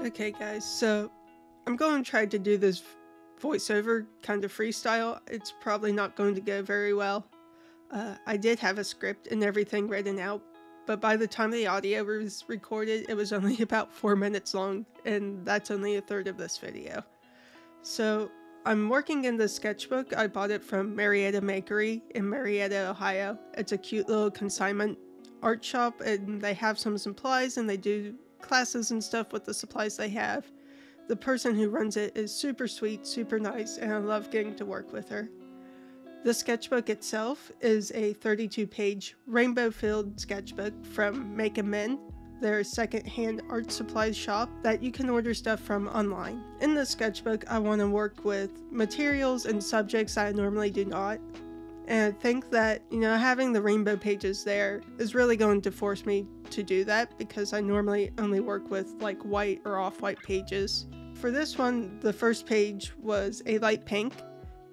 Okay guys, so I'm going to try to do this voiceover kind of freestyle. It's probably not going to go very well. I did have a script and everything written out, but by the time the audio was recorded, it was only about 4 minutes long, and that's only a third of this video. So I'm working in the sketchbook. I bought it from Marietta Makery in Marietta, Ohio. It's a cute little consignment art shop, and they have some supplies and they do classes and stuff with the supplies they have. The person who runs it is super sweet, super nice, and I love getting to work with her. The sketchbook itself is a 32-page rainbow-filled sketchbook from Make and Mend, their second-hand art supplies shop that you can order stuff from online. In the sketchbook, I want to work with materials and subjects I normally do not. And I think that, having the rainbow pages there is really going to force me to do that, because I normally only work with like white or off-white pages. For this one, the first page was a light pink,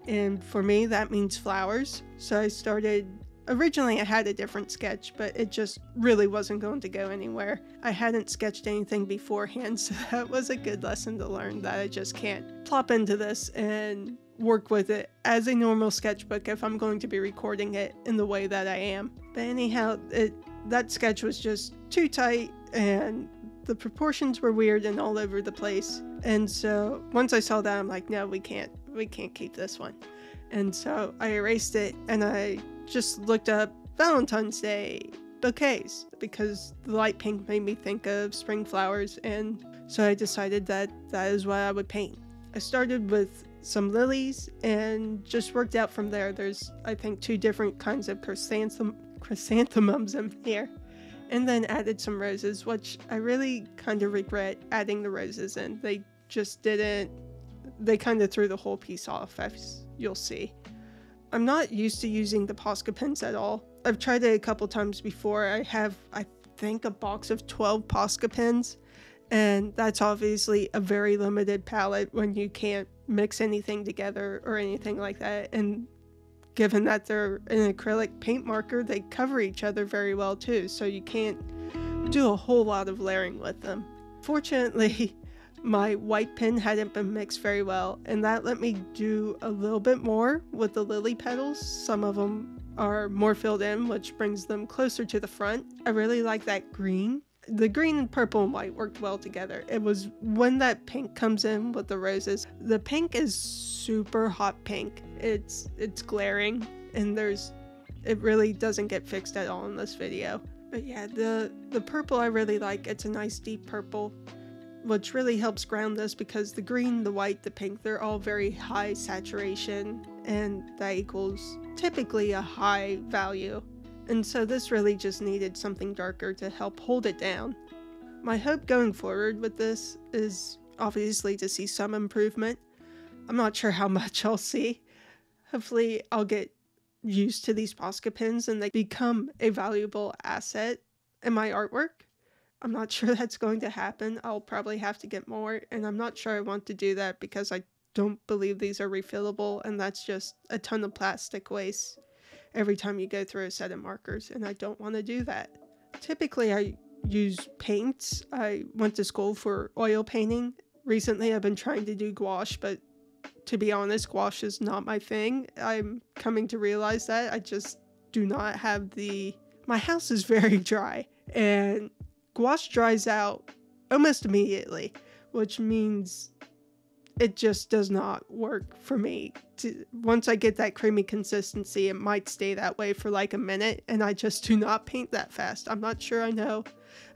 and for me that means flowers. So I started, originally I had a different sketch, but it just really wasn't going to go anywhere. I hadn't sketched anything beforehand, so that was a good lesson to learn, that I just can't plop into this and work with it as a normal sketchbook if I'm going to be recording it in the way that I am. But anyhow, that sketch was just too tight and the proportions were weird and all over the place. And so once I saw that, I'm like, no, we can't keep this one. And so I erased it and I just looked up Valentine's Day bouquets, because the light pink made me think of spring flowers, and so I decided that is what I would paint. I started with some lilies and just worked out from there. There's, I think, 2 different kinds of chrysanthemums in here. And then added some roses, which I really kind of regret adding the roses in. They just didn't, they kind of threw the whole piece off, as you'll see. I'm not used to using the Posca Pens at all. I've tried it a couple times before. I have, I think, a box of 12 Posca Pens, and that's obviously a very limited palette when you can't mix anything together or anything like that. And given that they're an acrylic paint marker, they cover each other very well too, so you can't do a whole lot of layering with them. Fortunately, my white pen hadn't been mixed very well, and that let me do a little bit more with the lily petals. Some of them are more filled in, which brings them closer to the front. I really like that green. The green and purple and white worked well together. It was when that pink comes in with the roses. The pink is super hot pink. It's glaring, and it really doesn't get fixed at all in this video. But yeah, the purple I really like. It's a nice deep purple, which really helps ground this, because the green, the white, the pink, they're all very high saturation, and that equals typically a high value. And so this really just needed something darker to help hold it down. My hope going forward with this is obviously to see some improvement. I'm not sure how much I'll see. Hopefully I'll get used to these Posca Pens and they become a valuable asset in my artwork. I'm not sure that's going to happen. I'll probably have to get more, and I'm not sure I want to do that because I don't believe these are refillable, and that's just a ton of plastic waste every time you go through a set of markers, and I don't want to do that. Typically I use paints. I went to school for oil painting. Recently I've been trying to do gouache, but to be honest, gouache is not my thing. I'm coming to realize that I just do not have my house is very dry, and gouache dries out almost immediately, which means it just does not work for me. Once I get that creamy consistency, it might stay that way for like a minute, and I just do not paint that fast. I'm not sure I know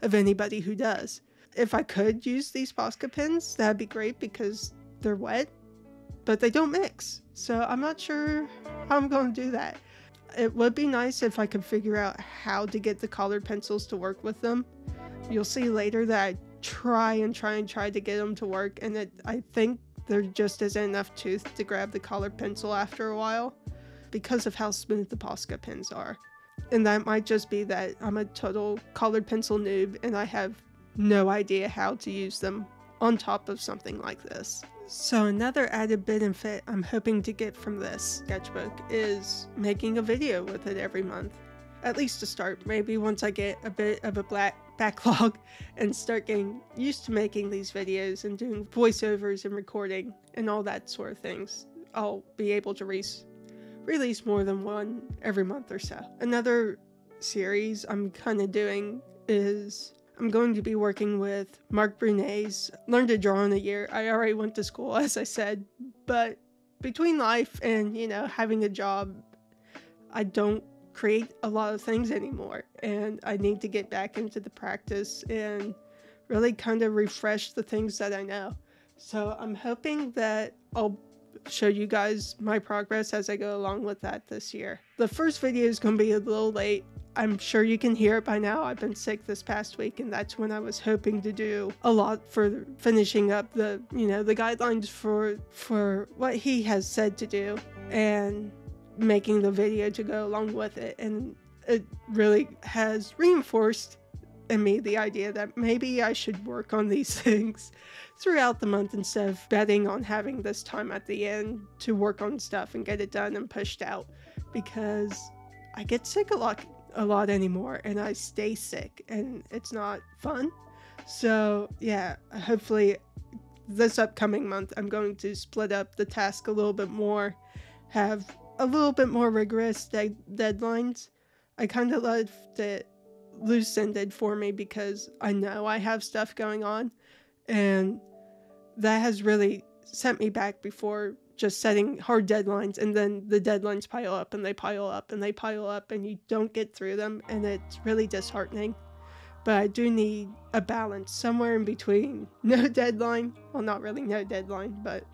of anybody who does. If I could use these Posca Pens, that'd be great, because they're wet, but they don't mix. So I'm not sure how I'm going to do that. It would be nice if I could figure out how to get the colored pencils to work with them. You'll see later that I try to get them to work, and I think there just isn't enough tooth to grab the colored pencil after a while, because of how smooth the Posca Pens are. And that might just be that I'm a total colored pencil noob and I have no idea how to use them on top of something like this. So another added benefit I'm hoping to get from this sketchbook is making a video with it every month. At least to start. Maybe once I get a bit of a backlog and start getting used to making these videos and doing voiceovers and recording and all that sort of things, I'll be able to release more than one every month or so. Another series I'm kind of doing is I'm going to be working with Mark Brunet's Learn to Draw in a Year. I already went to school, as I said, but between life and, having a job, I don't create a lot of things anymore, and I need to get back into the practice and really kind of refresh the things that I know. So I'm hoping that I'll show you guys my progress as I go along with that this year. The first video is going to be a little late. I'm sure you can hear it by now. I've been sick this past week, and that's when I was hoping to do a lot for finishing up the guidelines for what he has said to do and making the video to go along with it. And it really has reinforced in me the idea that maybe I should work on these things throughout the month instead of betting on having this time at the end to work on stuff and get it done and pushed out, because I get sick a lot anymore, and I stay sick, and it's not fun. So yeah, hopefully this upcoming month I'm going to split up the task a little bit more, have a little bit more rigorous deadlines. I kind of left it loose-ended for me because I know I have stuff going on, and that has really set me back before, just setting hard deadlines, and then the deadlines pile up and they pile up and they pile up and you don't get through them, and it's really disheartening. But I do need a balance somewhere in between no deadline, well, not really no deadline, but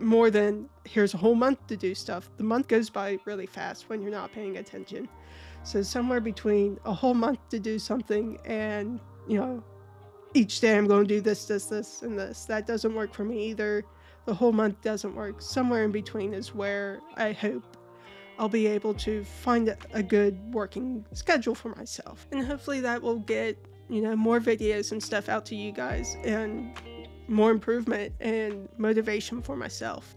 more than here's a whole month to do stuff. The month goes by really fast when you're not paying attention. So somewhere between a whole month to do something and, each day I'm going to do this, and this. That doesn't work for me either. The whole month doesn't work. Somewhere in between is where I hope I'll be able to find a good working schedule for myself. And hopefully that will get, more videos and stuff out to you guys, and more improvement and motivation for myself.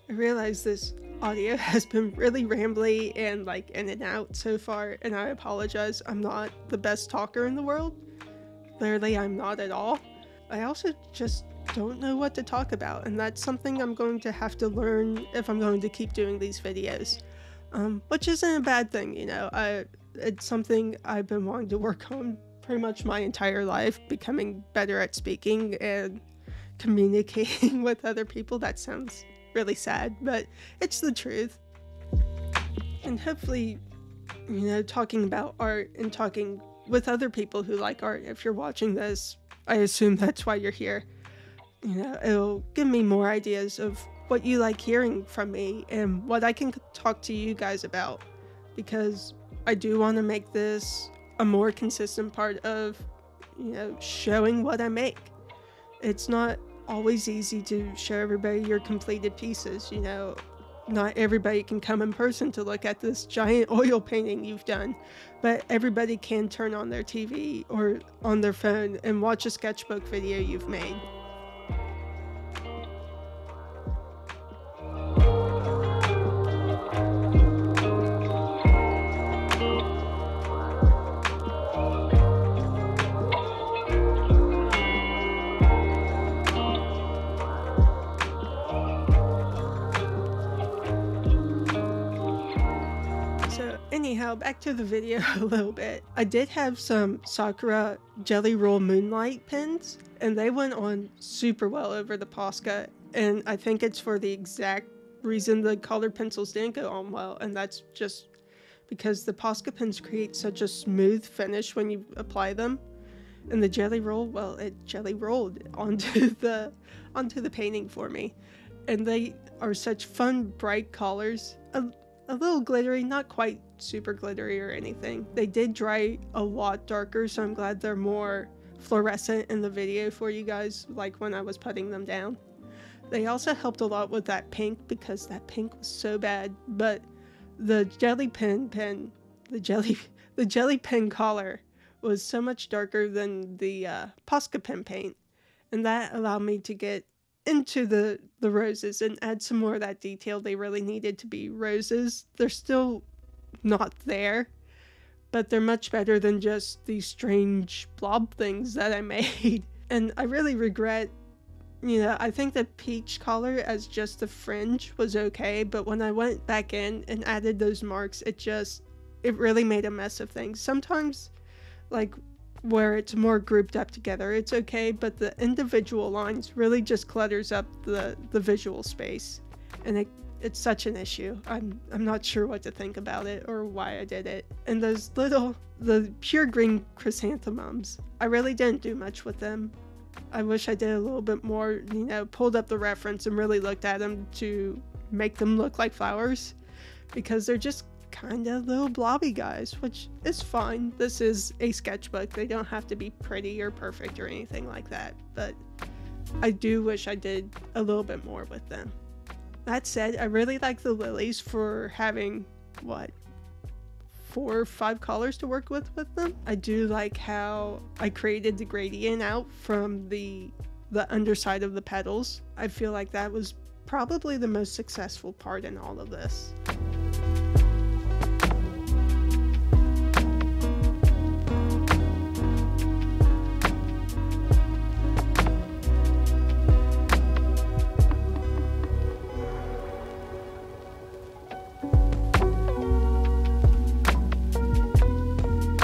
I realize this audio has been really rambly and in and out so far, and I apologize. I'm not the best talker in the world. Clearly, I'm not at all. I also just don't know what to talk about, and that's something I'm going to have to learn if I'm going to keep doing these videos, which isn't a bad thing. It's something I've been wanting to work on pretty much my entire life, becoming better at speaking and communicating with other people. That sounds really sad, but it's the truth. And hopefully, talking about art and talking with other people who like art, if you're watching this, I assume that's why you're here. It'll give me more ideas of what you like hearing from me and what I can talk to you guys about, because I do want to make this a more consistent part of, showing what I make. It's not always easy to show everybody your completed pieces. Not everybody can come in person to look at this giant oil painting you've done, but everybody can turn on their TV or on their phone and watch a sketchbook video you've made. Anyhow, back to the video a little bit. I did have some Sakura Jelly Roll Moonlight pens, and they went on super well over the Posca, and I think it's for the exact reason the colored pencils didn't go on well, and that's just because the Posca pens create such a smooth finish when you apply them, and the Jelly Roll, well, it jelly rolled onto the painting for me, and they are such fun, bright colors. A little glittery, not quite super glittery or anything. They did dry a lot darker, so I'm glad they're more fluorescent in the video for you guys, like when I was putting them down. They also helped a lot with that pink, because that pink was so bad, but the jelly pen color was so much darker than the Posca pen paint, and that allowed me to get into the roses and add some more of that detail they really needed to be roses. They're still not there, but they're much better than just these strange blob things that I made. And I really regret, I think the peach color as just the fringe was okay, but when I went back in and added those marks, it really made a mess of things. Sometimes, like, where it's more grouped up together, it's okay, but the individual lines really just clutters up the visual space, and it's such an issue. I'm not sure what to think about it or why I did it. And the pure green chrysanthemums, I really didn't do much with them. I wish I did a little bit more, pulled up the reference and really looked at them to make them look like flowers, because they're just kind of little blobby guys, which is fine. This is a sketchbook. They don't have to be pretty or perfect or anything like that, but I do wish I did a little bit more with them. That said, I really like the lilies for having, 4 or 5 colors to work with them. I do like how I created the gradient out from the underside of the petals. I feel like that was probably the most successful part in all of this.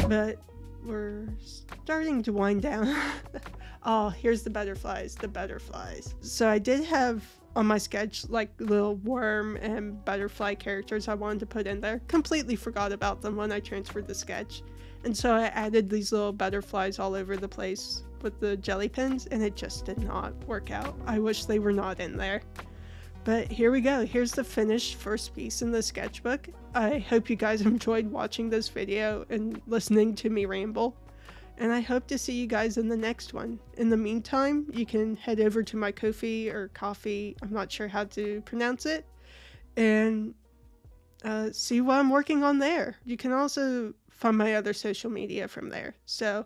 But we're starting to wind down. Oh, here's the butterflies. So I did have on my sketch like little worm and butterfly characters I wanted to put in there. Completely forgot about them when I transferred the sketch. And so I added these little butterflies all over the place with the jelly pens, and it just did not work out. I wish they were not in there. But here we go. Here's the finished first piece in the sketchbook. I hope you guys enjoyed watching this video and listening to me ramble. And I hope to see you guys in the next one. In the meantime, you can head over to my Ko-fi or Coffee, I'm not sure how to pronounce it, and see what I'm working on there. You can also find my other social media from there. So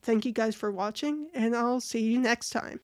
thank you guys for watching, and I'll see you next time.